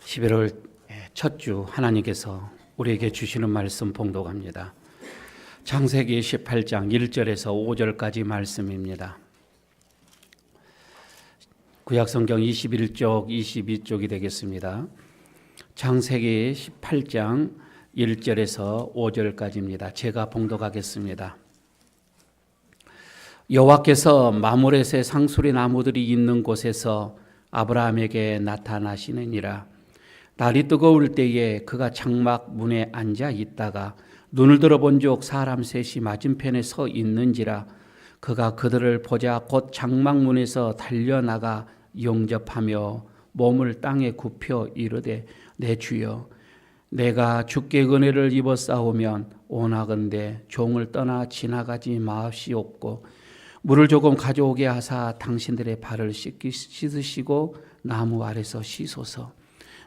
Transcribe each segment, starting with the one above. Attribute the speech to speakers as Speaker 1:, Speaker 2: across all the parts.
Speaker 1: 11월 첫 주 하나님께서 우리에게 주시는 말씀 봉독합니다. 창세기 18장 1절에서 5절까지 말씀입니다. 구약성경 21쪽, 22쪽이 되겠습니다. 창세기 18장 1절에서 5절까지입니다. 제가 봉독하겠습니다. 여호와께서 마므렛의 상수리 나무들이 있는 곳에서 아브라함에게 나타나시느니라. 날이 뜨거울 때에 그가 장막 문에 앉아 있다가 눈을 들어본 즉 사람 셋이 맞은편에 서 있는지라. 그가 그들을 보자 곧 장막 문에서 달려나가 영접하며 몸을 땅에 굽혀 이르되 내 주여 내가 주께 은혜를 입어 싸우면 원하건대 종을 떠나 지나가지 마옵시옵고 물을 조금 가져오게 하사 당신들의 발을 씻으시고 나무 아래서 씻소서.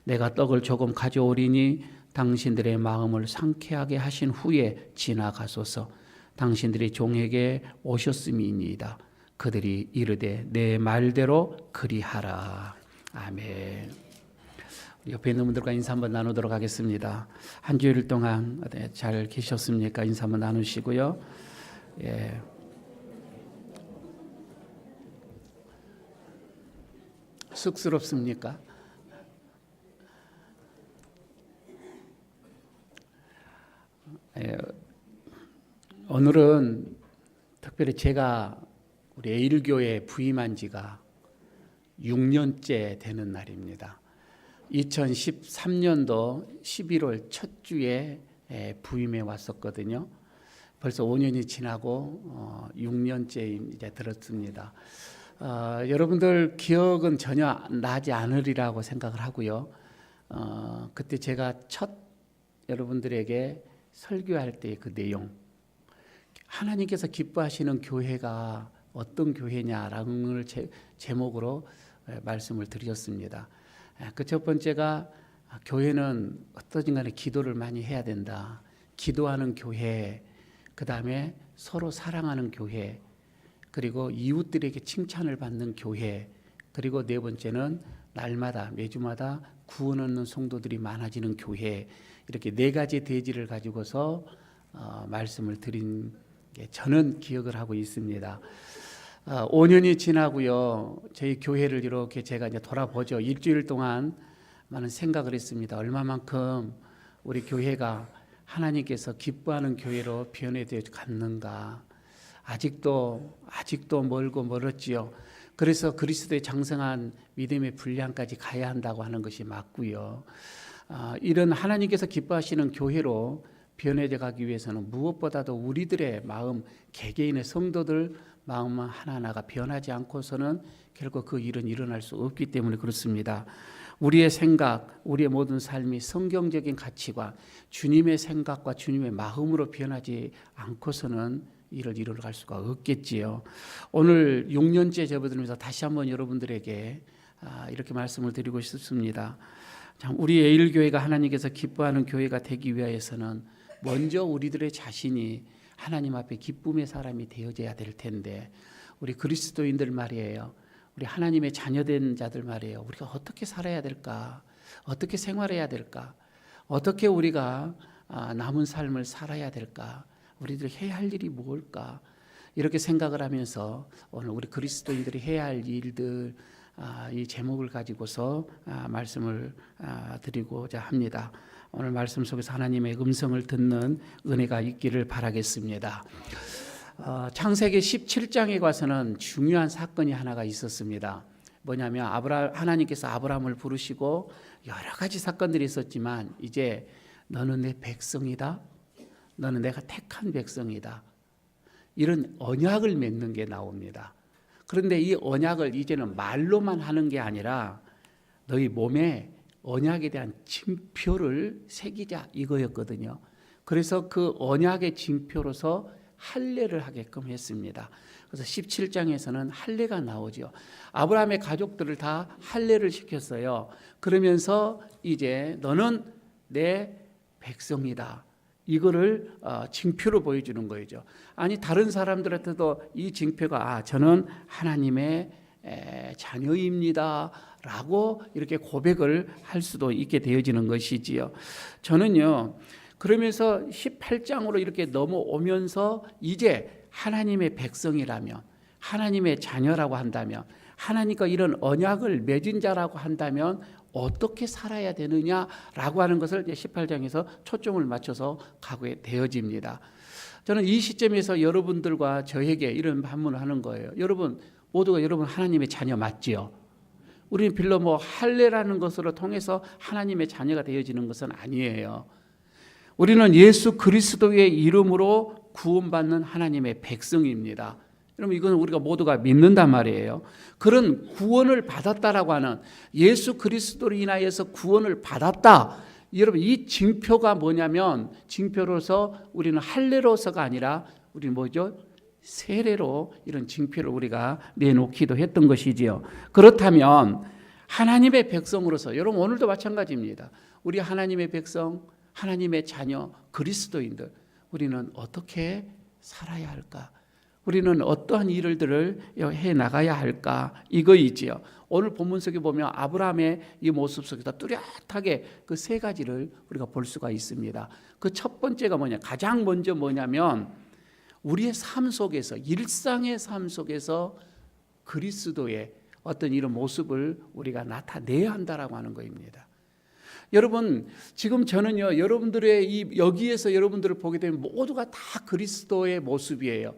Speaker 1: 내가 떡을 조금 가져오리니 당신들의 마음을 상쾌하게 하신 후에 지나가소서. 당신들이 종에게 오셨음이니이다. 그들이 이르되 내 말대로 그리하라. 아멘. 옆에 있는 분들과 인사 한번 나누도록 하겠습니다. 한 주일 동안 잘 계셨습니까? 인사 한번 나누시고요. 예. 쑥스럽습니까? 오늘은 특별히 제가 우리 에일교회에 부임한 지가 6년째 되는 날입니다. 2013년도 11월 첫 주에 부임해 왔었거든요. 벌써 5년이 지나고 6년째 이제 들었습니다. 여러분들 기억은 전혀 나지 않으리라고 생각을 하고요. 그때 제가 첫 여러분들에게 설교할 때 그 내용, 하나님께서 기뻐하시는 교회가 어떤 교회냐라는 제목으로 말씀을 드렸습니다. 그 첫 번째가 교회는 어떠든 간에 기도를 많이 해야 된다. 기도하는 교회, 그 다음에 서로 사랑하는 교회, 그리고 이웃들에게 칭찬을 받는 교회, 그리고 네 번째는 날마다 매주마다 구원 얻는 성도들이 많아지는 교회, 이렇게 네 가지 대지를 가지고서 말씀을 드린 게 저는 기억을 하고 있습니다. 5년이 지나고요. 저희 교회를 이렇게 제가 이제 돌아보죠. 일주일 동안 많은 생각을 했습니다. 얼마만큼 우리 교회가 하나님께서 기뻐하는 교회로 변해되어 갔는가. 아직도 멀고 멀었지요. 그래서 그리스도의 장성한 믿음의 분량까지 가야 한다고 하는 것이 맞고요. 이런 하나님께서 기뻐하시는 교회로 변해져 가기 위해서는 무엇보다도 우리들의 마음, 개개인의 성도들 마음 하나하나가 변하지 않고서는 결국 그 일은 일어날 수 없기 때문에 그렇습니다. 우리의 생각, 우리의 모든 삶이 성경적인 가치관, 주님의 생각과 주님의 마음으로 변하지 않고서는 일을 이루어갈 수가 없겠지요. 오늘 6년째 접어들면서 다시 한번 여러분들에게 이렇게 말씀을 드리고 싶습니다. 참, 우리 에일교회가 하나님께서 기뻐하는 교회가 되기 위해서는 먼저 우리들의 자신이 하나님 앞에 기쁨의 사람이 되어져야 될 텐데, 우리 그리스도인들 말이에요. 우리 하나님의 자녀된 자들 말이에요. 우리가 어떻게 살아야 될까? 어떻게 생활해야 될까? 어떻게 우리가 남은 삶을 살아야 될까? 우리들 해야 할 일이 뭘까? 이렇게 생각을 하면서 오늘 우리 그리스도인들이 해야 할 일들, 이 제목을 가지고서 말씀을 드리고자 합니다. 오늘 말씀 속에서 하나님의 음성을 듣는 은혜가 있기를 바라겠습니다. 창세기 17장에 가서는 중요한 사건이 하나가 있었습니다. 뭐냐면 하나님께서 아브라함을 부르시고 여러 가지 사건들이 있었지만 이제 너는 내 백성이다. 너는 내가 택한 백성이다. 이런 언약을 맺는 게 나옵니다. 그런데 이 언약을 이제는 말로만 하는 게 아니라 너희 몸에 언약에 대한 징표를 새기자 이거였거든요. 그래서 그 언약의 징표로서 할례를 하게끔 했습니다. 그래서 17장에서는 할례가 나오죠. 아브라함의 가족들을 다 할례를 시켰어요. 그러면서 이제 너는 내 백성이다. 이거를 징표로 보여주는 거죠. 아니 다른 사람들한테도 이 징표가 저는 하나님의 자녀입니다 라고 이렇게 고백을 할 수도 있게 되어지는 것이지요. 저는요, 그러면서 18장으로 이렇게 넘어오면서 이제 하나님의 백성이라면, 하나님의 자녀라고 한다면, 하나님과 이런 언약을 맺은 자라고 한다면 어떻게 살아야 되느냐라고 하는 것을 이제 18장에서 초점을 맞춰서 가게 되어집니다. 저는 이 시점에서 여러분들과 저에게 이런 반문을 하는 거예요. 여러분 모두가 여러분 하나님의 자녀 맞지요? 우리는 빌로 뭐 할례라는 것으로 통해서 하나님의 자녀가 되어지는 것은 아니에요. 우리는 예수 그리스도의 이름으로 구원받는 하나님의 백성입니다. 여러분 이건 우리가 모두가 믿는단 말이에요. 그런 구원을 받았다라고 하는, 예수 그리스도로 인하여서 구원을 받았다. 여러분 이 징표가 뭐냐면, 징표로서 우리는 할례로서가 아니라 우리는 뭐죠? 세례로 이런 징표를 우리가 내놓기도 했던 것이지요. 그렇다면 하나님의 백성으로서, 여러분 오늘도 마찬가지입니다. 우리 하나님의 백성, 하나님의 자녀, 그리스도인들, 우리는 어떻게 살아야 할까? 우리는 어떠한 일들을 해나가야 할까? 이거이지요. 오늘 본문 속에 보면 아브라함의 이 모습 속에서 뚜렷하게 그 세 가지를 우리가 볼 수가 있습니다. 그 첫 번째가 뭐냐? 가장 먼저 뭐냐면 우리의 삶 속에서, 일상의 삶 속에서 그리스도의 어떤 이런 모습을 우리가 나타내야 한다라고 하는 것입니다. 여러분 지금 저는요, 여러분들의 여기에서 여러분들을 보게 되면 모두가 다 그리스도의 모습이에요.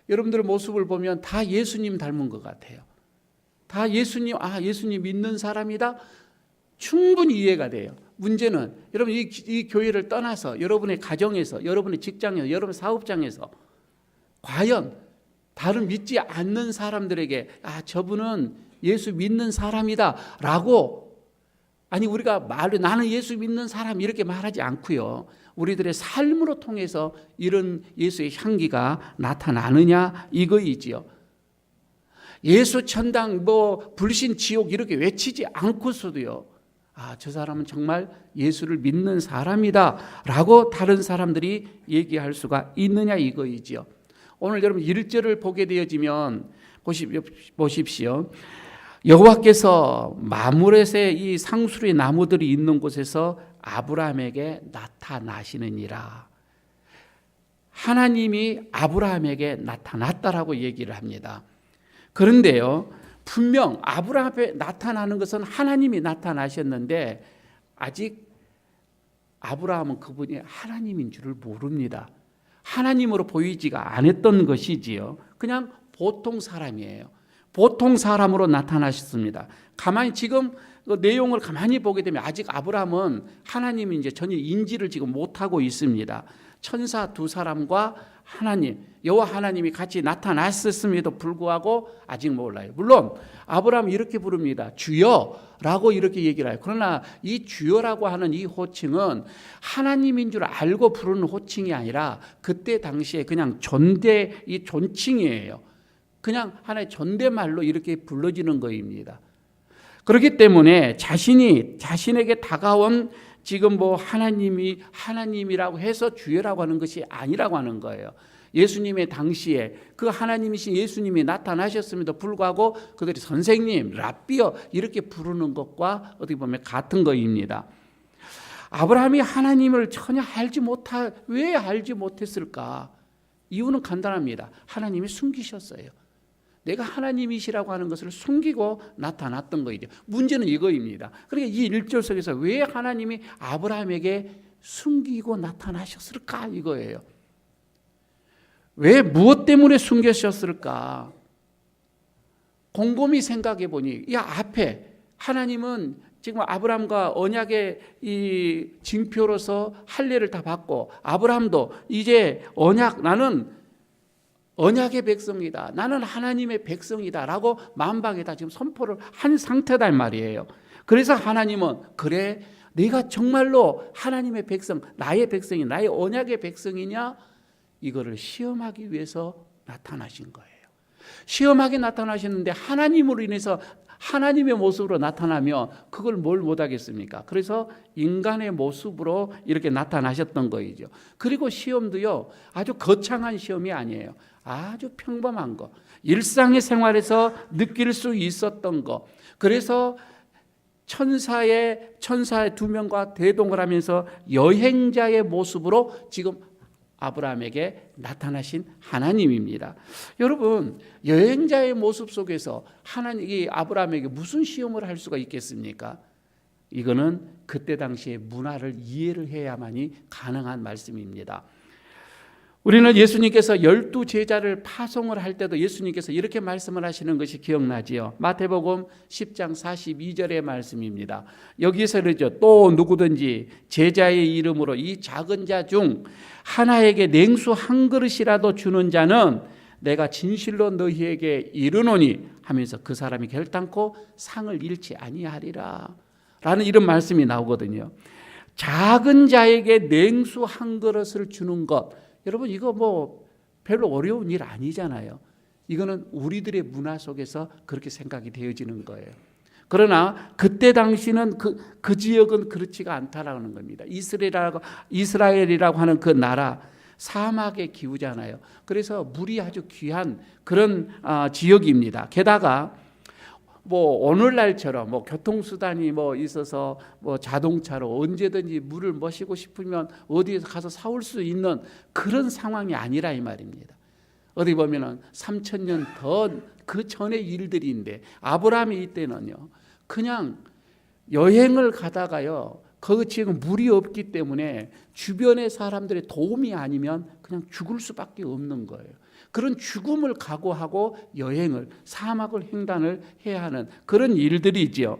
Speaker 1: 여러분들의 모습을 보면 다 예수님 닮은 것 같아요. 다 예수님, 예수님 믿는 사람이다. 충분히 이해가 돼요. 문제는 여러분 이 교회를 떠나서 여러분의 가정에서, 여러분의 직장에서, 여러분의 사업장에서 과연 다른 믿지 않는 사람들에게 저분은 예수 믿는 사람이다 라고, 아니 우리가 나는 예수 믿는 사람 이렇게 말하지 않고요, 우리들의 삶으로 통해서 이런 예수의 향기가 나타나느냐 이거이지요. 예수 천당 불신 지옥 이렇게 외치지 않고서도요, 저 사람은 정말 예수를 믿는 사람이다 라고 다른 사람들이 얘기할 수가 있느냐 이거이지요. 오늘 여러분 1절을 보게 되어지면 보십시오. 여호와께서 마므렛의 이 상수리 나무들이 있는 곳에서 아브라함에게 나타나시느니라. 하나님이 아브라함에게 나타났다라고 얘기를 합니다. 그런데요, 분명 아브라함 앞에 나타나는 것은 하나님이 나타나셨는데 아직 아브라함은 그분이 하나님인 줄을 모릅니다. 하나님으로 보이지가 않았던 것이지요. 그냥 보통 사람이에요. 보통 사람으로 나타나셨습니다. 가만히 지금 그 내용을 가만히 보게 되면 아직 아브라함은 하나님이 이제 전혀 인지를 지금 못하고 있습니다. 천사 두 사람과 하나님, 여호와 하나님이 같이 나타났음에도 불구하고 아직 몰라요. 물론 아브라함이 이렇게 부릅니다. 주여라고 이렇게 얘기를 해요. 그러나 이 주여라고 하는 이 호칭은 하나님인 줄 알고 부르는 호칭이 아니라 그때 당시에 그냥 이 존칭이에요. 그냥 하나의 존댓말로 이렇게 불러지는 것입니다. 그렇기 때문에 자신에게 다가온 지금 하나님이라고 해서 주여라고 하는 것이 아니라고 하는 거예요. 예수님의 당시에 그 하나님이신 예수님이 나타나셨음에도 불구하고 그들이 선생님, 랍비여 이렇게 부르는 것과 어떻게 보면 같은 것입니다. 아브라함이 하나님을 전혀 왜 알지 못했을까? 이유는 간단합니다. 하나님이 숨기셨어요. 내가 하나님이시라고 하는 것을 숨기고 나타났던 거이죠. 문제는 이거입니다. 그러니까 이 1절 속에서 왜 하나님이 아브라함에게 숨기고 나타나셨을까 이거예요. 왜 무엇 때문에 숨기셨을까? 곰곰이 생각해 보니 앞에 하나님은 지금 아브라함과 언약의 이 징표로서 할례를 다 받고, 아브라함도 이제 나는 언약의 백성이다, 나는 하나님의 백성이다 라고 만방에다 지금 선포를 한 상태다 말이에요. 그래서 하나님은 그래 네가 정말로 하나님의 백성, 나의 백성이 나의 언약의 백성이냐, 이거를 시험하기 위해서 나타나신 거예요. 시험하게 나타나셨는데 하나님으로 인해서 하나님의 모습으로 나타나면 그걸 뭘 못하겠습니까? 그래서 인간의 모습으로 이렇게 나타나셨던 거이죠. 그리고 시험도요, 아주 거창한 시험이 아니에요. 아주 평범한 거, 일상의 생활에서 느낄 수 있었던 거. 그래서 천사의 2명과 대동을 하면서 여행자의 모습으로 지금 아브라함에게 나타나신 하나님입니다. 여러분, 여행자의 모습 속에서 하나님이 아브라함에게 무슨 시험을 할 수가 있겠습니까? 이거는 그때 당시의 문화를 이해를 해야만이 가능한 말씀입니다. 우리는 예수님께서 12제자를 파송을 할 때도 예수님께서 이렇게 말씀을 하시는 것이 기억나지요. 마태복음 10장 42절의 말씀입니다. 여기서 그러죠. 또 누구든지 제자의 이름으로 이 작은 자 중 하나에게 냉수 한 그릇이라도 주는 자는 내가 진실로 너희에게 이르노니 하면서 그 사람이 결단코 상을 잃지 아니하리라 라는 이런 말씀이 나오거든요. 작은 자에게 냉수 한 그릇을 주는 것, 여러분 이거 뭐 별로 어려운 일 아니잖아요. 이거는 우리들의 문화 속에서 그렇게 생각이 되어지는 거예요. 그러나 그때 당시는 그 지역은 그렇지가 않다라는 겁니다. 이스라엘이라고 하는 그 나라 사막의 기후잖아요. 그래서 물이 아주 귀한 그런 지역입니다. 게다가 뭐 오늘날처럼 뭐 교통수단이 뭐 있어서 뭐 자동차로 언제든지 물을 마시고 싶으면 어디에서 가서 사올 수 있는 그런 상황이 아니라 이 말입니다. 어디 보면은 3000년 더 그 전의 일들인데 아브라함이 이때는요 그냥 여행을 가다가요 거기 지금 물이 없기 때문에 주변의 사람들의 도움이 아니면 그냥 죽을 수밖에 없는 거예요. 그런 죽음을 각오하고 여행을 사막을 횡단을 해야 하는 그런 일들이지요.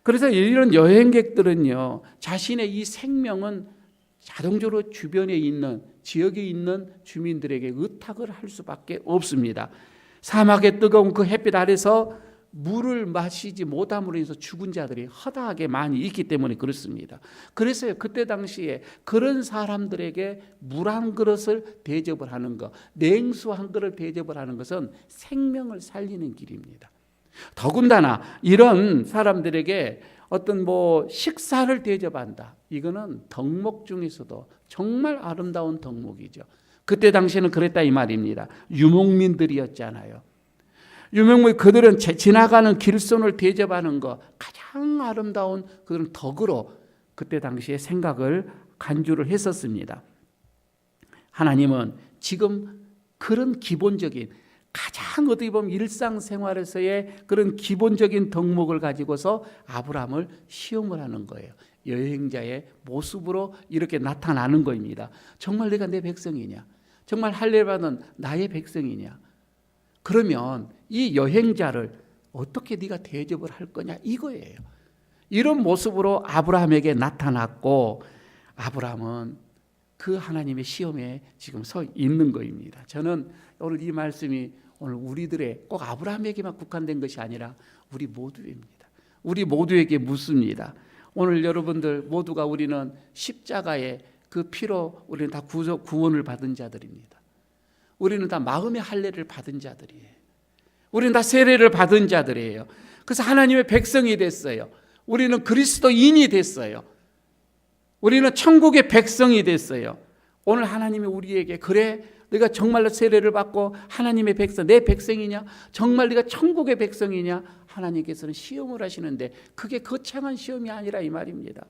Speaker 1: 그래서 이런 여행객들은요 자신의 이 생명은 자동적으로 주변에 있는 지역에 있는 주민들에게 의탁을 할 수밖에 없습니다. 사막의 뜨거운 그 햇빛 아래서 물을 마시지 못함으로 인해서 죽은 자들이 허다하게 많이 있기 때문에 그렇습니다. 그래서 그때 당시에 그런 사람들에게 물 한 그릇을 대접을 하는 것, 냉수 한 그릇 대접을 하는 것은 생명을 살리는 길입니다. 더군다나 이런 사람들에게 어떤 뭐 식사를 대접한다. 이거는 덕목 중에서도 정말 아름다운 덕목이죠. 그때 당시에는 그랬다 이 말입니다. 유목민들이었잖아요. 유명물 그들은 지나가는 길손을 대접하는 것 가장 아름다운 그런 덕으로 그때 당시에 생각을 간주를 했었습니다. 하나님은 지금 그런 기본적인 가장 어떻게 보면 일상생활에서의 그런 기본적인 덕목을 가지고서 아브라함을 시험을 하는 거예요. 여행자의 모습으로 이렇게 나타나는 겁니다. 정말 내가 내 백성이냐? 정말 할례받은 나의 백성이냐? 그러면 이 여행자를 어떻게 네가 대접을 할 거냐 이거예요. 이런 모습으로 아브라함에게 나타났고 아브라함은 그 하나님의 시험에 지금 서 있는 거입니다. 저는 오늘 이 말씀이 오늘 우리들의 꼭 아브라함에게만 국한된 것이 아니라 우리 모두입니다. 우리 모두에게 묻습니다. 오늘 여러분들 모두가 우리는 십자가의 그 피로 우리는 다 구원을 받은 자들입니다. 우리는 다 마음의 할례를 받은 자들이에요. 우리는 다 세례를 받은 자들이에요. 그래서 하나님의 백성이 됐어요. 우리는 그리스도인이 됐어요. 우리는 천국의 백성이 됐어요. 오늘 하나님이 우리에게 그래 네가 정말로 세례를 받고 하나님의 백성 내 백성이냐? 정말 네가 천국의 백성이냐? 하나님께서는 시험을 하시는데 그게 거창한 시험이 아니라 이 말입니다.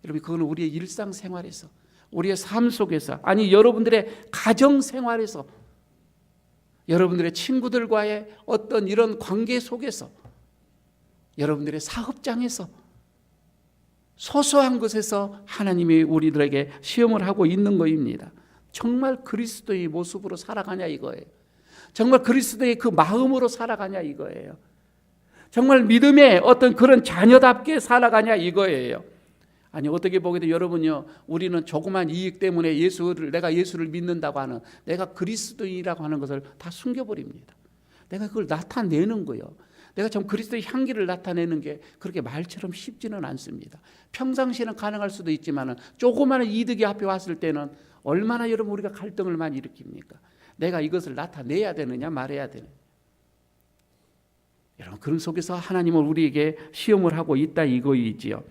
Speaker 1: 여러분 그거는 우리의 일상생활에서 우리의 삶 속에서 아니 여러분들의 가정생활에서 여러분들의 친구들과의 어떤 이런 관계 속에서 여러분들의 사업장에서 소소한 것에서 하나님이 우리들에게 시험을 하고 있는 것입니다. 정말 그리스도의 모습으로 살아가냐 이거예요. 정말 그리스도의 그 마음으로 살아가냐 이거예요. 정말 믿음의 어떤 그런 자녀답게 살아가냐 이거예요. 아니 어떻게 보게도 여러분요 우리는 조그만 이익 때문에 내가 예수를 믿는다고 하는 내가 그리스도인이라고 하는 것을 다 숨겨버립니다. 내가 그걸 나타내는 거예요. 내가 좀 그리스도의 향기를 나타내는 게 그렇게 말처럼 쉽지는 않습니다. 평상시에는 가능할 수도 있지만 조그마한 이득이 앞에 왔을 때는 얼마나 여러분 우리가 갈등을 많이 일으킵니까? 내가 이것을 나타내야 되느냐 말해야 되느냐. 여러분 그런 속에서 하나님은 우리에게 시험을 하고 있다 이거이지요.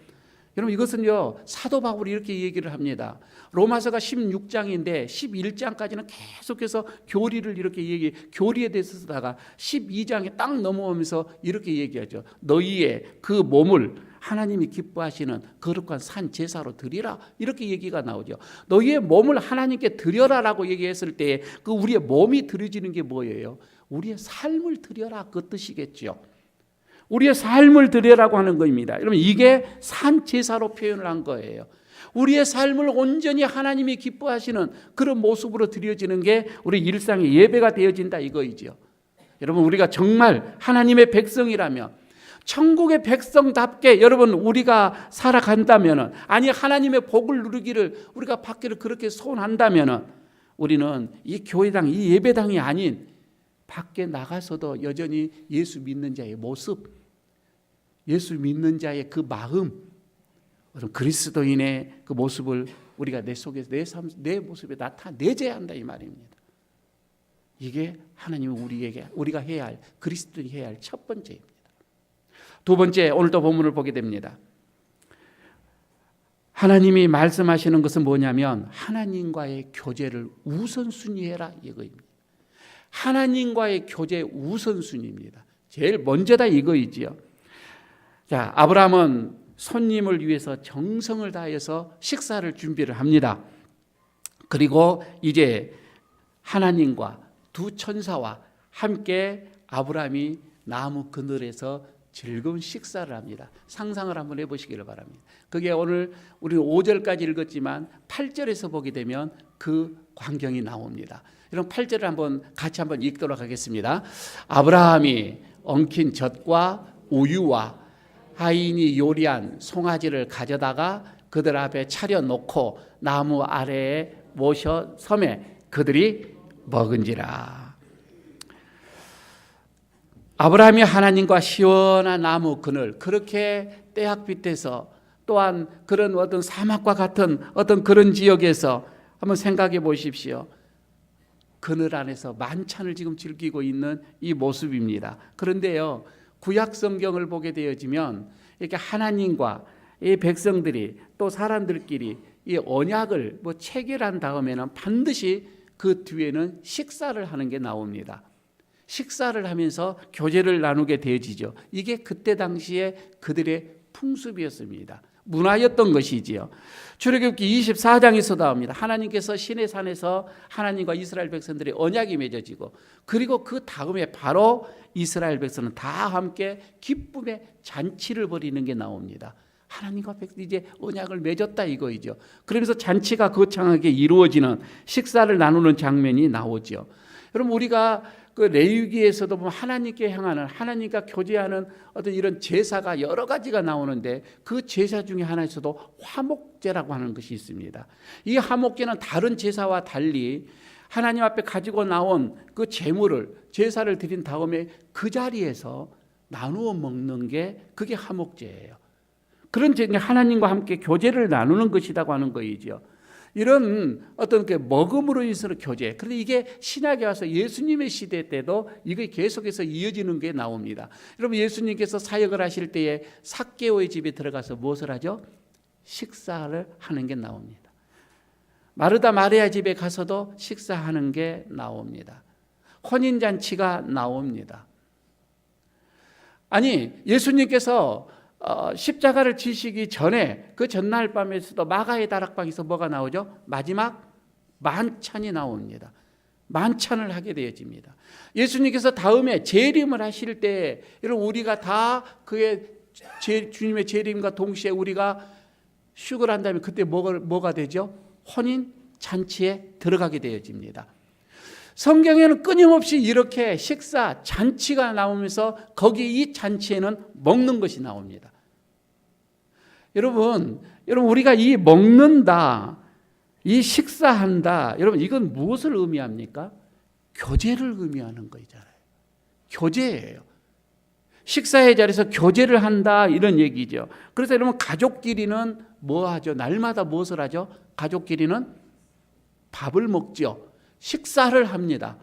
Speaker 1: 여러분 이것은요 사도 바울이 이렇게 얘기를 합니다. 로마서가 16장인데 11장까지는 계속해서 교리를 이렇게 교리에 대해서 쓰다가 12장에 딱 넘어오면서 이렇게 얘기하죠. 너희의 그 몸을 하나님이 기뻐하시는 거룩한 산 제사로 드리라, 이렇게 얘기가 나오죠. 너희의 몸을 하나님께 드려라라고 얘기했을 때 그 우리의 몸이 드려지는 게 뭐예요? 우리의 삶을 드려라, 그 뜻이겠죠. 우리의 삶을 드려라고 하는 겁니다. 여러분 이게 산 제사로 표현을 한 거예요. 우리의 삶을 온전히 하나님이 기뻐하시는 그런 모습으로 드려지는 게 우리 일상의 예배가 되어진다 이거이죠. 여러분 우리가 정말 하나님의 백성이라면, 천국의 백성답게 여러분 우리가 살아간다면, 아니 하나님의 복을 누리기를 우리가 받기를 그렇게 소원한다면, 우리는 이 교회당, 이 예배당이 아닌 밖에 나가서도 여전히 예수 믿는 자의 모습, 예수 믿는 자의 그 마음, 그리스도인의 그 모습을 우리가 내 속에서 내 모습에 나타내줘야 한다 이 말입니다. 이게 하나님은 우리가 해야 할, 그리스도인이 해야 할 첫 번째입니다. 두 번째, 오늘도 본문을 보게 됩니다. 하나님이 말씀하시는 것은 뭐냐면 하나님과의 교제를 우선순위해라 이거입니다. 하나님과의 교제 우선순위입니다. 제일 먼저다 이거이지요. 자, 아브라함은 손님을 위해서 정성을 다해서 식사를 준비를 합니다. 그리고 이제 하나님과 두 천사와 함께 아브라함이 나무 그늘에서 즐거운 식사를 합니다. 상상을 한번 해보시기를 바랍니다. 그게 오늘 우리는 5절까지 읽었지만 8절에서 보게 되면 그 광경이 나옵니다. 이런 8절을 같이 한번 읽도록 하겠습니다. 아브라함이 엉킨 젖과 우유와 하인이 요리한 송아지를 가져다가 그들 앞에 차려놓고 나무 아래에 모셔 섬에 그들이 먹은지라. 아브라함이 하나님과 시원한 나무 그늘, 그렇게 때학빛에서, 또한 그런 어떤 사막과 같은 어떤 그런 지역에서 한번 생각해 보십시오. 그늘 안에서 만찬을 지금 즐기고 있는 이 모습입니다. 그런데요, 구약 성경을 보게 되어지면 이렇게 하나님과 이 백성들이 또 사람들끼리 이 언약을 체결한 다음에는 반드시 그 뒤에는 식사를 하는 게 나옵니다. 식사를 하면서 교제를 나누게 되어지죠. 이게 그때 당시에 그들의 풍습이었습니다. 문화였던 것이지요. 출애굽기 24장에서 나옵니다. 하나님께서 시내산에서 하나님과 이스라엘 백성들의 언약이 맺어지고, 그리고 그 다음에 바로 이스라엘 백성은 다 함께 기쁨의 잔치를 벌이는 게 나옵니다. 하나님과 백성이 이제 언약을 맺었다 이거이죠. 그러면서 잔치가 거창하게 이루어지는, 식사를 나누는 장면이 나오죠. 여러분 우리가 그 레위기에서도 보면 하나님께 향하는, 하나님과 교제하는 어떤 이런 제사가 여러 가지가 나오는데, 그 제사 중에 하나에서도 화목제라고 하는 것이 있습니다. 이 화목제는 다른 제사와 달리 하나님 앞에 가지고 나온 그 제물을, 제사를 드린 다음에 그 자리에서 나누어 먹는 게 그게 화목제예요. 그런 하나님과 함께 교제를 나누는 것이라고 하는 거이죠. 이런 어떤 그 먹음으로 인해서 교제. 그런데 이게 신약에 와서 예수님의 시대 때도 이게 계속해서 이어지는 게 나옵니다. 여러분 예수님께서 사역을 하실 때에 삭개오의 집에 들어가서 무엇을 하죠? 식사를 하는 게 나옵니다. 마르다 마리아 집에 가서도 식사하는 게 나옵니다. 혼인잔치가 나옵니다. 아니 예수님께서 십자가를 지시기 전에 그 전날 밤에서도 마가의 다락방에서 뭐가 나오죠? 마지막 만찬이 나옵니다. 만찬을 하게 되어집니다. 예수님께서 다음에 재림을 하실 때, 여러분 우리가 다 그의 주님의 재림과 동시에 우리가 휴거를 한다면 그때 뭐가 되죠? 혼인 잔치에 들어가게 되어집니다. 성경에는 끊임없이 이렇게 식사, 잔치가 나오면서 거기 이 잔치에는 먹는 것이 나옵니다. 여러분 우리가 이 먹는다, 이 식사한다, 여러분 이건 무엇을 의미합니까? 교제를 의미하는 거잖아요. 교제예요. 식사의 자리에서 교제를 한다 이런 얘기죠. 그래서 여러분 가족끼리는 뭐 하죠? 날마다 무엇을 하죠? 가족끼리는 밥을 먹죠. 식사를 합니다.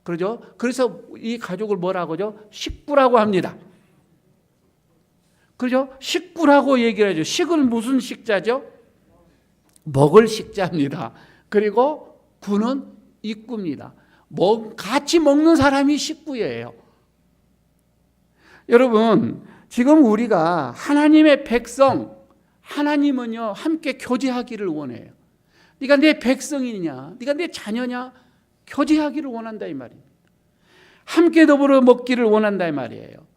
Speaker 1: 그러죠? 그래서 이 가족을 뭐라고 하죠? 식구라고 합니다. 그죠? 식구라고 얘기를 하죠. 식은 무슨 식자죠? 먹을 식자입니다. 그리고 구는 입구입니다. 같이 먹는 사람이 식구예요. 여러분, 지금 우리가 하나님의 백성, 하나님은요 함께 교제하기를 원해요. 네가 내 백성이냐, 네가 내 자녀냐, 교제하기를 원한다 이 말입니다. 함께 더불어 먹기를 원한다 이 말이에요.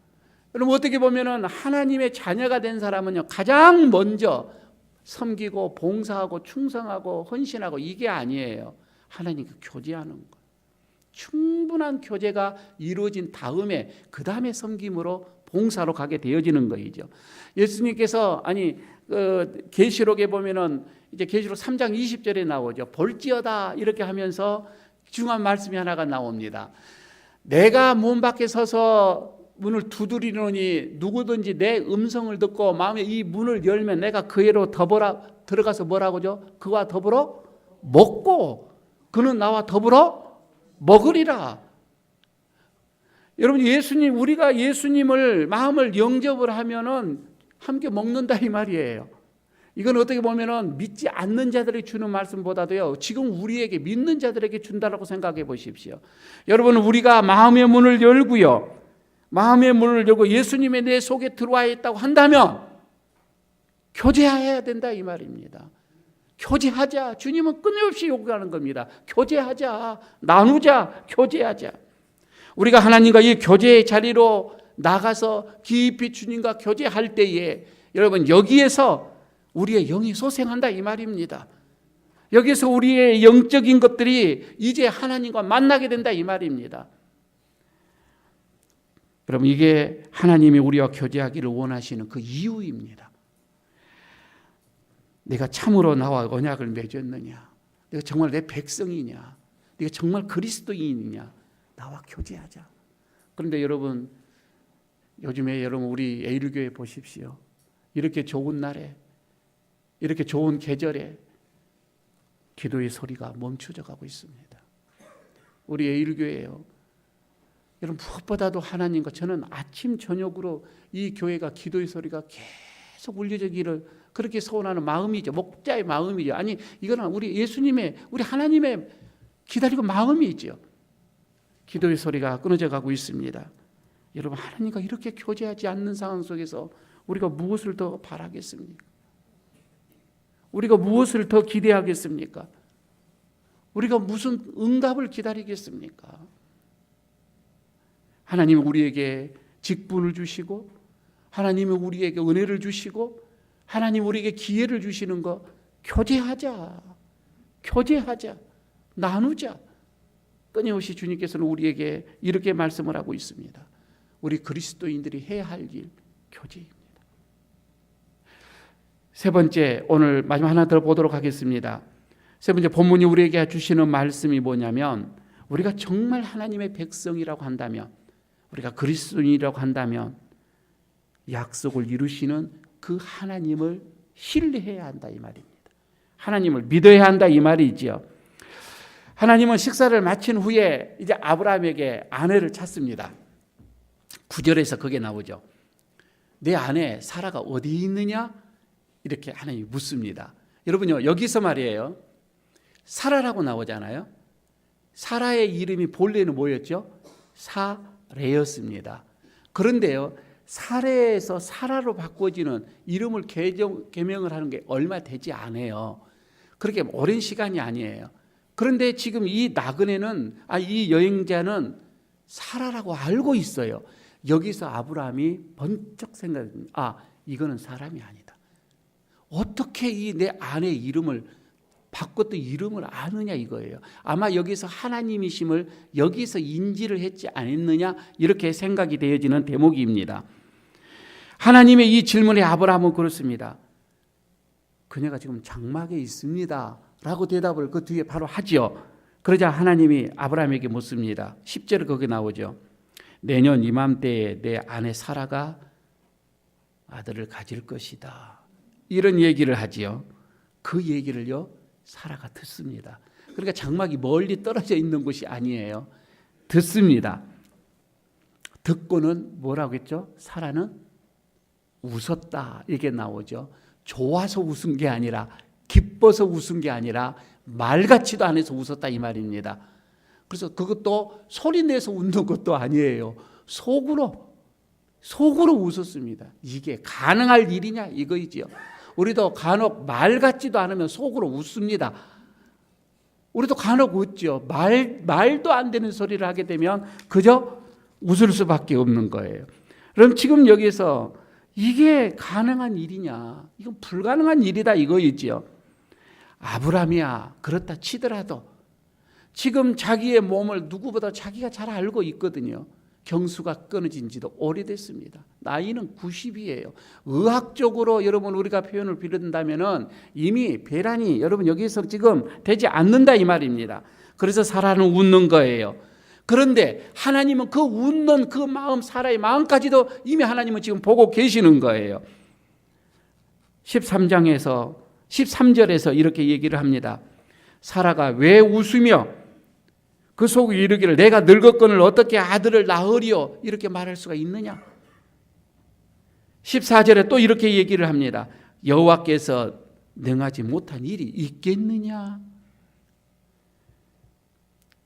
Speaker 1: 여러분, 어떻게 보면은 하나님의 자녀가 된 사람은요 가장 먼저 섬기고 봉사하고 충성하고 헌신하고 이게 아니에요. 하나님과 교제하는 거. 충분한 교제가 이루어진 다음에 그 다음에 섬김으로 봉사로 가게 되어지는 거이죠. 예수님께서 계시록에 보면은 이제 계시록 3장 20절에 나오죠. 볼지어다 이렇게 하면서 중요한 말씀이 하나가 나옵니다. 내가 문 밖에 서서 문을 두드리노니 누구든지 내 음성을 듣고 마음에 이 문을 열면 내가 그에로 들어가서 뭐라고죠? 그와 더불어 먹고 그는 나와 더불어 먹으리라. 여러분, 우리가 예수님을 마음을 영접을 하면은 함께 먹는다 이 말이에요. 이건 어떻게 보면은 믿지 않는 자들이 주는 말씀보다도요 지금 우리에게 믿는 자들에게 준다라고 생각해 보십시오. 여러분, 우리가 마음의 문을 열고요, 마음의 문을 열고 예수님의 내 속에 들어와 있다고 한다면 교제해야 된다 이 말입니다. 교제하자. 주님은 끊임없이 요구하는 겁니다. 교제하자, 나누자, 교제하자. 우리가 하나님과 이 교제의 자리로 나가서 깊이 주님과 교제할 때에 여러분, 여기에서 우리의 영이 소생한다 이 말입니다. 여기서 우리의 영적인 것들이 이제 하나님과 만나게 된다 이 말입니다. 여러분, 이게 하나님이 우리와 교제하기를 원하시는 그 이유입니다. 내가 참으로 나와 언약을 맺었느냐, 내가 정말 내 백성이냐, 내가 정말 그리스도인이냐, 나와 교제하자. 그런데 여러분, 요즘에 여러분 우리 에일교회 보십시오. 이렇게 좋은 날에, 이렇게 좋은 계절에 기도의 소리가 멈춰져 가고 있습니다. 우리 에일교회예요. 여러분, 무엇보다도 하나님과 저는 아침 저녁으로 이 교회가 기도의 소리가 계속 울려지기를 그렇게 소원하는 마음이죠. 목자의 마음이죠. 아니, 이거는 우리 예수님의, 우리 하나님의 기다리고 마음이죠. 기도의 소리가 끊어져 가고 있습니다. 여러분, 하나님과 이렇게 교제하지 않는 상황 속에서 우리가 무엇을 더 바라겠습니까? 우리가 무엇을 더 기대하겠습니까? 우리가 무슨 응답을 기다리겠습니까? 하나님은 우리에게 직분을 주시고, 하나님은 우리에게 은혜를 주시고, 하나님 우리에게 기회를 주시는 거, 교제하자, 나누자. 끊임없이 주님께서는 우리에게 이렇게 말씀을 하고 있습니다. 우리 그리스도인들이 해야 할 일, 교제입니다. 세 번째, 오늘 마지막 하나 더 보도록 하겠습니다. 세 번째, 본문이 우리에게 주시는 말씀이 뭐냐면, 우리가 정말 하나님의 백성이라고 한다면, 우리가 그리스도인이라고 한다면 약속을 이루시는 그 하나님을 신뢰해야 한다 이 말입니다. 하나님을 믿어야 한다 이 말이죠. 하나님은 식사를 마친 후에 이제 아브라함에게 아내를 찾습니다. 9절에서 그게 나오죠. 내 아내 사라가 어디 있느냐? 이렇게 하나님이 묻습니다. 여러분요, 여기서 말이에요, 사라라고 나오잖아요. 사라의 이름이 본래는 뭐였죠? 사레였습니다. 그런데요, 사레에서 사라로 바꿔지는 이름을 개명을 하는 게 얼마 되지 않아요. 그렇게 오랜 시간이 아니에요. 그런데 지금 이 나그네는, 이 여행자는 사라라고 알고 있어요. 여기서 아브라함이 번쩍 생각합니다. 이거는 사람이 아니다. 어떻게 이 내 아내 이름을 바꿨던 이름을 아느냐 이거예요. 아마 여기서 하나님이심을 여기서 인지를 했지 않았느냐, 이렇게 생각이 되어지는 대목입니다. 하나님의 이 질문에 아브라함은 그렇습니다. 그녀가 지금 장막에 있습니다 라고 대답을 그 뒤에 바로 하죠. 그러자 하나님이 아브라함에게 묻습니다. 10절에 거기 나오죠. 내년 이맘때에 내 아내 사라가 아들을 가질 것이다, 이런 얘기를 하지요. 그 얘기를요 사라가 듣습니다. 그러니까 장막이 멀리 떨어져 있는 곳이 아니에요. 듣습니다. 듣고는 뭐라고 했죠? 사라는 웃었다 이게 나오죠. 좋아서 웃은 게 아니라, 기뻐서 웃은 게 아니라 말 같지도 않아서 웃었다 이 말입니다. 그래서 그것도 소리 내서 웃는 것도 아니에요. 속으로 웃었습니다. 이게 가능할 일이냐 이거이지요. 우리도 간혹 말 같지도 않으면 속으로 웃습니다. 우리도 간혹 웃죠. 말도 안 되는 소리를 하게 되면 그저 웃을 수밖에 없는 거예요. 그럼 지금 여기서 이게 가능한 일이냐? 이건 불가능한 일이다 이거이지요. 아브라함이야 그렇다 치더라도 지금 자기의 몸을 누구보다 자기가 잘 알고 있거든요. 경수가 끊어진 지도 오래됐습니다. 나이는 90이에요. 의학적으로 여러분 우리가 표현을 빌린다면은 이미 배란이 여러분 여기서 지금 되지 않는다 이 말입니다. 그래서 사라는 웃는 거예요. 그런데 하나님은 그 웃는 그 마음, 사라의 마음까지도 이미 하나님은 지금 보고 계시는 거예요. 13절에서 이렇게 얘기를 합니다. 사라가 왜 웃으며 그 속에 이르기를 내가 늙었거늘 어떻게 아들을 낳으리요 이렇게 말할 수가 있느냐. 14절에 또 이렇게 얘기를 합니다. 여호와께서 능하지 못한 일이 있겠느냐.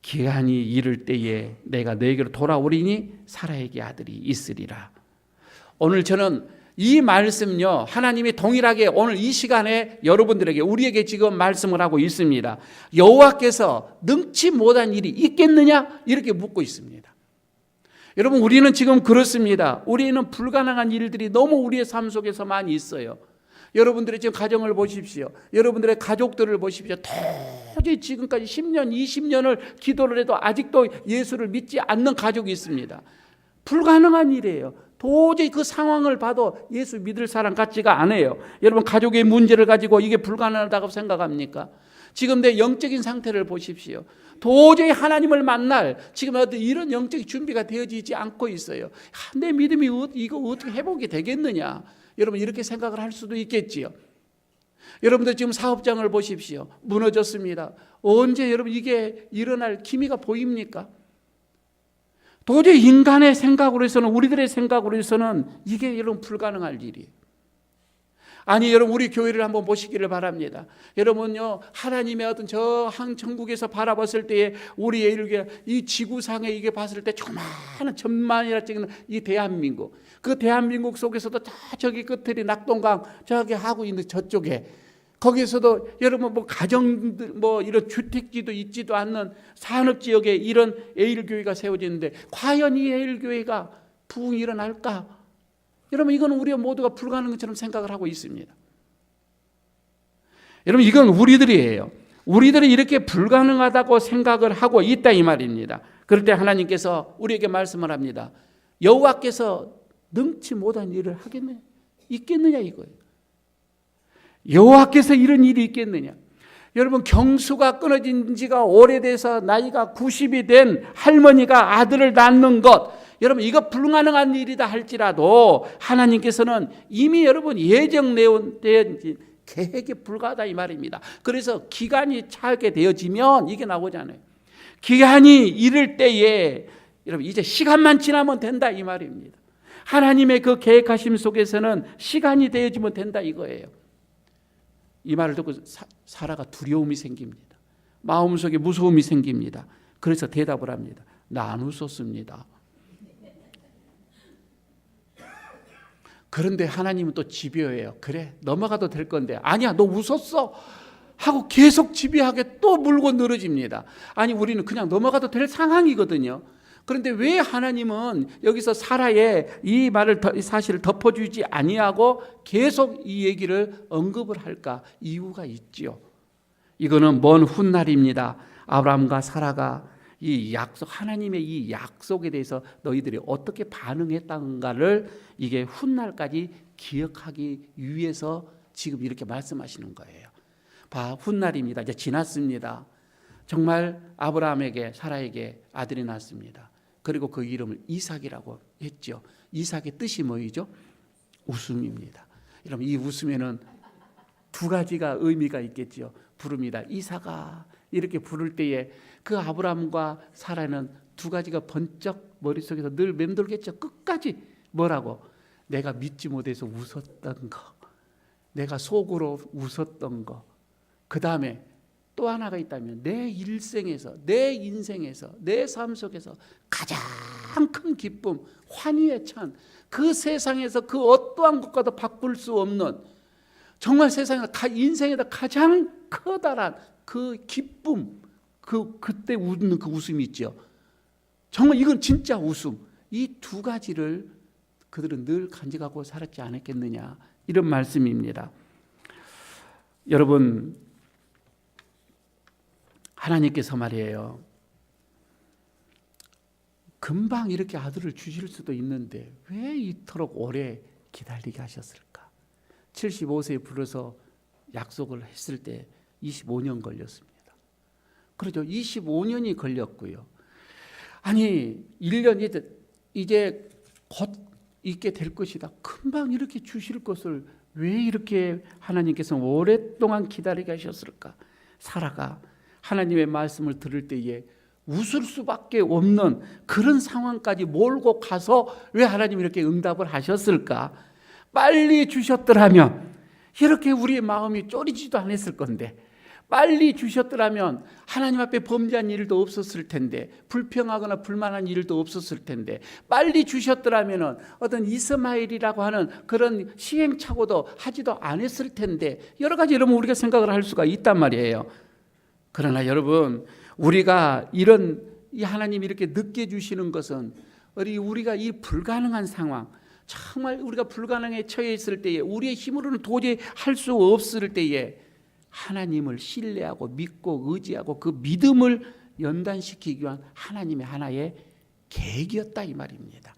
Speaker 1: 기한이 이를 때에 내가 너에게로 돌아오리니 사라에게 아들이 있으리라. 오늘 저는 이 말씀요 하나님이 동일하게 오늘 이 시간에 여러분들에게 우리에게 지금 말씀을 하고 있습니다. 여호와께서 능치 못한 일이 있겠느냐 이렇게 묻고 있습니다. 여러분 우리는 지금 그렇습니다. 우리는 불가능한 일들이 너무 우리의 삶 속에서 많이 있어요. 여러분들의 지금 가정을 보십시오. 여러분들의 가족들을 보십시오. 도저히 지금까지 10년 20년을 기도를 해도 아직도 예수를 믿지 않는 가족이 있습니다. 불가능한 일이에요. 도저히 그 상황을 봐도 예수 믿을 사람 같지가 않아요. 여러분 가족의 문제를 가지고 이게 불가능하다고 생각합니까? 지금 내 영적인 상태를 보십시오. 도저히 하나님을 만날 지금 어떤 이런 영적인 준비가 되어지지 않고 있어요. 내 믿음이 이거 어떻게 회복이 되겠느냐? 여러분 이렇게 생각을 할 수도 있겠지요. 여러분들 지금 사업장을 보십시오. 무너졌습니다. 언제 여러분 이게 일어날 기미가 보입니까? 도저히 인간의 생각으로 해서는 우리들의 생각으로 해서는 이게 여러분 불가능할 일이에요. 아니 여러분 우리 교회를 한번 보시기를 바랍니다. 여러분요 하나님의 어떤 저 항천국에서 바라봤을 때에 우리의 이렇게 이 지구상에 이게 봤을 때 조그마한 천만이라 찍는 이 대한민국, 그 대한민국 속에서도 다 저기 끝들이 낙동강 저기 하고 있는 저쪽에 거기서도 여러분 뭐 가정들 뭐 이런 주택지도 있지도 않는 산업지역에 이런 에일교회가 세워지는데 과연 이 에일교회가 부흥이 일어날까? 여러분 이건 우리 모두가 불가능한 것처럼 생각을 하고 있습니다. 여러분 이건 우리들이에요. 우리들이 이렇게 불가능하다고 생각을 하고 있다 이 말입니다. 그럴 때 하나님께서 우리에게 말씀을 합니다. 여호와께서 능치 못한 일을 하겠느냐? 있겠느냐 이거예요. 여호와께서 이런 일이 있겠느냐? 여러분 경수가 끊어진 지가 오래돼서 나이가 90이 된 할머니가 아들을 낳는 것, 여러분 이거 불가능한 일이다 할지라도 하나님께서는 이미 여러분 예정된 계획에 불과하다 이 말입니다. 그래서 기간이 차게 되어지면 이게 나오잖아요. 기한이 이를 때에 여러분 이제 시간만 지나면 된다 이 말입니다. 하나님의 그 계획하심 속에서는 시간이 되어지면 된다 이거예요. 이 말을 듣고 사라가 두려움이 생깁니다. 마음속에 무서움이 생깁니다. 그래서 대답을 합니다. 나 안 웃었습니다. 그런데 하나님은 또 집요해요. 그래 넘어가도 될 건데 아니야 너 웃었어 하고 계속 집요하게 또 물고 늘어집니다. 아니 우리는 그냥 넘어가도 될 상황이거든요. 그런데 왜 하나님은 여기서 사라의 이 말을 사실을 덮어주지 아니하고 계속 이 얘기를 언급을 할까? 이유가 있지요. 이거는 먼 훗날입니다. 아브라함과 사라가 이 약속, 하나님의 이 약속에 대해서 너희들이 어떻게 반응했던가를 이게 훗날까지 기억하기 위해서 지금 이렇게 말씀하시는 거예요. 훗날입니다. 이제 지났습니다. 정말 아브라함에게 사라에게 아들이 낳았습니다. 그리고 그 이름을 이삭이라고 했죠. 이삭의 뜻이 뭐이죠? 웃음입니다. 여러분 이 웃음에는 두 가지가 의미가 있겠죠. 부릅니다. 이삭아 이렇게 부를 때에 그 아브라함과 사라는 두 가지가 번쩍 머릿속에서 늘 맴돌겠죠. 끝까지 뭐라고? 내가 믿지 못해서 웃었던 거, 내가 속으로 웃었던 거, 그 다음에 또 하나가 있다면 내 일생에서, 내 인생에서, 내 삶 속에서 가장 큰 기쁨, 환희에 찬 그 세상에서 그 어떠한 것과도 바꿀 수 없는, 정말 세상에서 인생에서 가장 커다란 그 기쁨, 그때 웃는 그 웃음이 있죠. 정말 이건 진짜 웃음. 이 두 가지를 그들은 늘 간직하고 살았지 않았겠느냐, 이런 말씀입니다. 여러분, 하나님께서 말이에요, 금방 이렇게 아들을 주실 수도 있는데 왜 이토록 오래 기다리게 하셨을까? 75세에 불어서 약속을 했을 때 25년 걸렸습니다. 그렇죠. 25년이 걸렸고요. 아니 1년 이제 곧 있게 될 것이다. 금방 이렇게 주실 것을 왜 이렇게 하나님께서 오랫동안 기다리게 하셨을까? 사라가 하나님의 말씀을 들을 때에 웃을 수밖에 없는 그런 상황까지 몰고 가서 왜 하나님이 이렇게 응답을 하셨을까? 빨리 주셨더라면 이렇게 우리의 마음이 쫄이지도 않았을 건데, 빨리 주셨더라면 하나님 앞에 범죄한 일도 없었을 텐데, 불평하거나 불만한 일도 없었을 텐데, 빨리 주셨더라면 어떤 이스마엘이라고 하는 그런 시행착오도 하지도 않았을 텐데, 여러 가지 여러분 우리가 생각을 할 수가 있단 말이에요. 그러나 여러분, 우리가 이 하나님이 이렇게 늦게 주시는 것은 우리가 이 불가능한 상황, 정말 우리가 불가능에 처해 있을 때에, 우리의 힘으로는 도저히 할 수 없을 때에 하나님을 신뢰하고 믿고 의지하고 그 믿음을 연단시키기 위한 하나님의 하나의 계획이었다, 이 말입니다.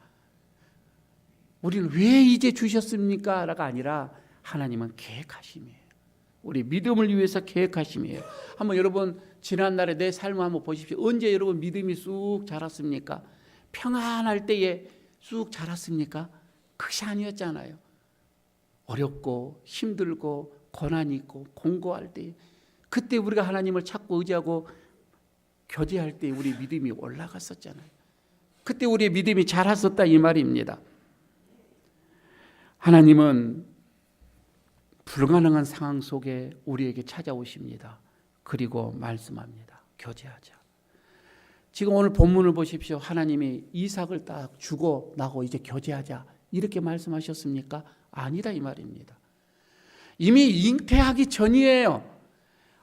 Speaker 1: 우리는 왜 이제 주셨습니까? 라가 아니라 하나님은 계획하심이에요. 우리 믿음을 위해서 계획하심이에요. 한번 여러분 지난날에 내 삶을 한번 보십시오. 언제 여러분 믿음이 쑥 자랐습니까? 평안할 때에 쑥 자랐습니까? 그것이 아니었잖아요. 어렵고 힘들고 고난이 있고 공고할 때, 그때 우리가 하나님을 찾고 의지하고 교제할 때 우리 믿음이 올라갔었잖아요. 그때 우리의 믿음이 자랐었다, 이 말입니다. 하나님은 불가능한 상황 속에 우리에게 찾아오십니다. 그리고 말씀합니다. 교제하자. 지금 오늘 본문을 보십시오. 하나님이 이삭을 딱 주고 나고 이제 교제하자, 이렇게 말씀하셨습니까? 아니다, 이 말입니다. 이미 잉태하기 전이에요.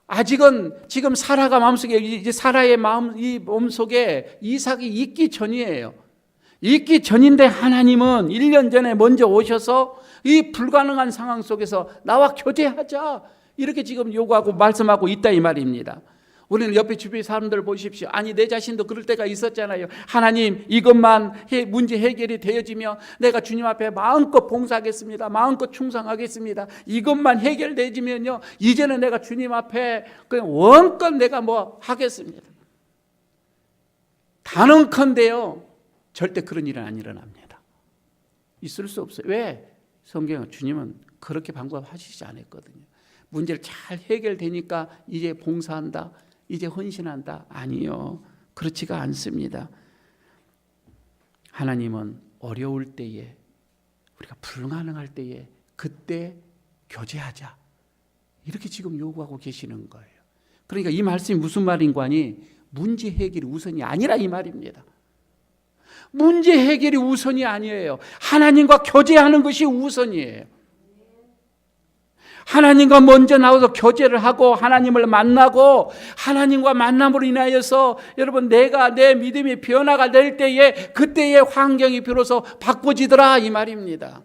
Speaker 1: 아직은 지금 사라가 마음속에, 이제 사라의 이 몸속에 이삭이 있기 전이에요. 있기 전인데 하나님은 1년 전에 먼저 오셔서 이 불가능한 상황 속에서 나와 교제하자, 이렇게 지금 요구하고 말씀하고 있다, 이 말입니다. 우리는 옆에 주변 사람들 보십시오. 아니 내 자신도 그럴 때가 있었잖아요. 하나님, 이것만 문제 해결이 되어지면 내가 주님 앞에 마음껏 봉사하겠습니다. 마음껏 충성하겠습니다. 이것만 해결되지면요, 이제는 내가 주님 앞에 그냥 원껏 내가 뭐 하겠습니다. 단언컨대요, 절대 그런 일은 안 일어납니다. 있을 수 없어요. 왜? 성경은 주님은 그렇게 방법하시지 않았거든요. 문제를 잘 해결되니까 이제 봉사한다, 이제 헌신한다. 아니요, 그렇지가 않습니다. 하나님은 어려울 때에, 우리가 불가능할 때에 그때 교제하자, 이렇게 지금 요구하고 계시는 거예요. 그러니까 이 말씀이 무슨 말인가 하니, 문제 해결이 우선이 아니라 이 말입니다. 문제 해결이 우선이 아니에요. 하나님과 교제하는 것이 우선이에요. 하나님과 먼저 나와서 교제를 하고 하나님을 만나고, 하나님과 만남으로 인하여서 여러분 내가 내 믿음이 변화가 될 때에 그때의 환경이 비로소 바꿔지더라, 이 말입니다.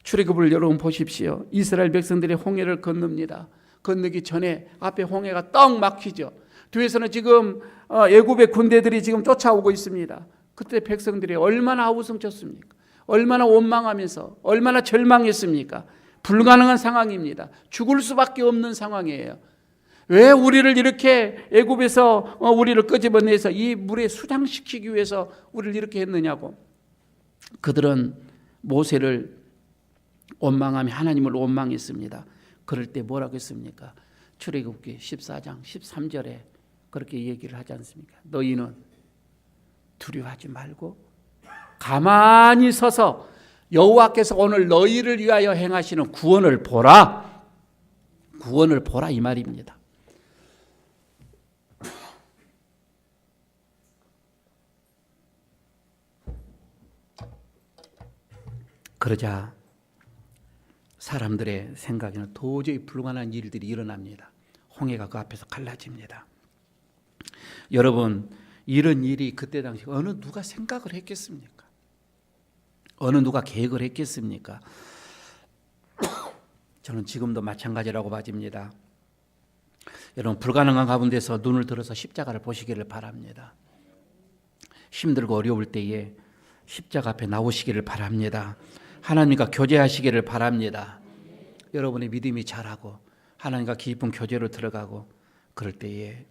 Speaker 1: 출애굽을 여러분 보십시오. 이스라엘 백성들이 홍해를 건넙니다. 건너기 전에 앞에 홍해가 떡 막히죠. 뒤에서는 지금 애굽의 군대들이 지금 쫓아오고 있습니다. 그때 백성들이 얼마나 아우성쳤습니까? 얼마나 원망하면서 얼마나 절망했습니까? 불가능한 상황입니다. 죽을 수밖에 없는 상황이에요. 왜 우리를 이렇게 애굽에서 우리를 끄집어내서 이 물에 수장시키기 위해서 우리를 이렇게 했느냐고. 그들은 모세를 원망하며 하나님을 원망했습니다. 그럴 때 뭐라고 했습니까? 출애굽기 14장 13절에 그렇게 얘기를 하지 않습니까? 너희는 두려워하지 말고 가만히 서서 여호와께서 오늘 너희를 위하여 행하시는 구원을 보라. 구원을 보라 이 말입니다. 그러자 사람들의 생각에는 도저히 불가능한 일들이 일어납니다. 홍해가 그 앞에서 갈라집니다. 여러분, 이런 일이 그때 당시 어느 누가 생각을 했겠습니까? 어느 누가 계획을 했겠습니까? 저는 지금도 마찬가지라고 봐집니다. 여러분, 불가능한 가운데서 눈을 들어서 십자가를 보시기를 바랍니다. 힘들고 어려울 때에 십자가 앞에 나오시기를 바랍니다. 하나님과 교제하시기를 바랍니다. 여러분의 믿음이 자라고 하나님과 깊은 교제로 들어가고 그럴 때에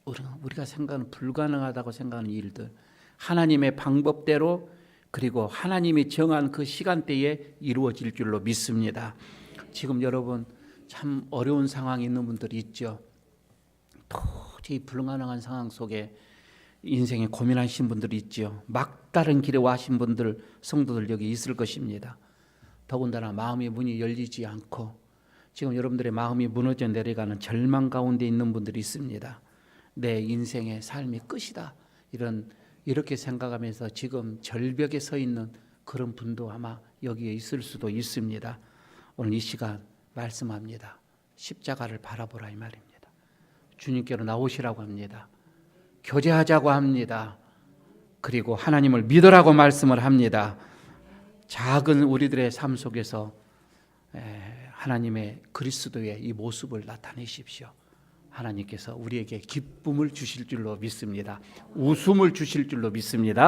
Speaker 1: 우리가 생각하는 불가능하다고 생각하는 일들 하나님의 방법대로 그리고 하나님이 정한 그 시간대에 이루어질 줄로 믿습니다. 지금 여러분 참 어려운 상황에 있는 분들이 있죠. 도저히 불가능한 상황 속에 인생에 고민하신 분들이 있죠. 막다른 길에 와신 분들, 성도들 여기 있을 것입니다. 더군다나 마음의 문이 열리지 않고 지금 여러분들의 마음이 무너져 내려가는 절망 가운데 있는 분들이 있습니다. 내 인생의 삶이 끝이다. 이렇게 생각하면서 지금 절벽에 서 있는 그런 분도 아마 여기에 있을 수도 있습니다. 오늘 이 시간 말씀합니다. 십자가를 바라보라 이 말입니다. 주님께로 나오시라고 합니다. 교제하자고 합니다. 그리고 하나님을 믿으라고 말씀을 합니다. 작은 우리들의 삶 속에서 하나님의 그리스도의 이 모습을 나타내십시오. 하나님께서 우리에게 기쁨을 주실 줄로 믿습니다. 웃음을 주실 줄로 믿습니다.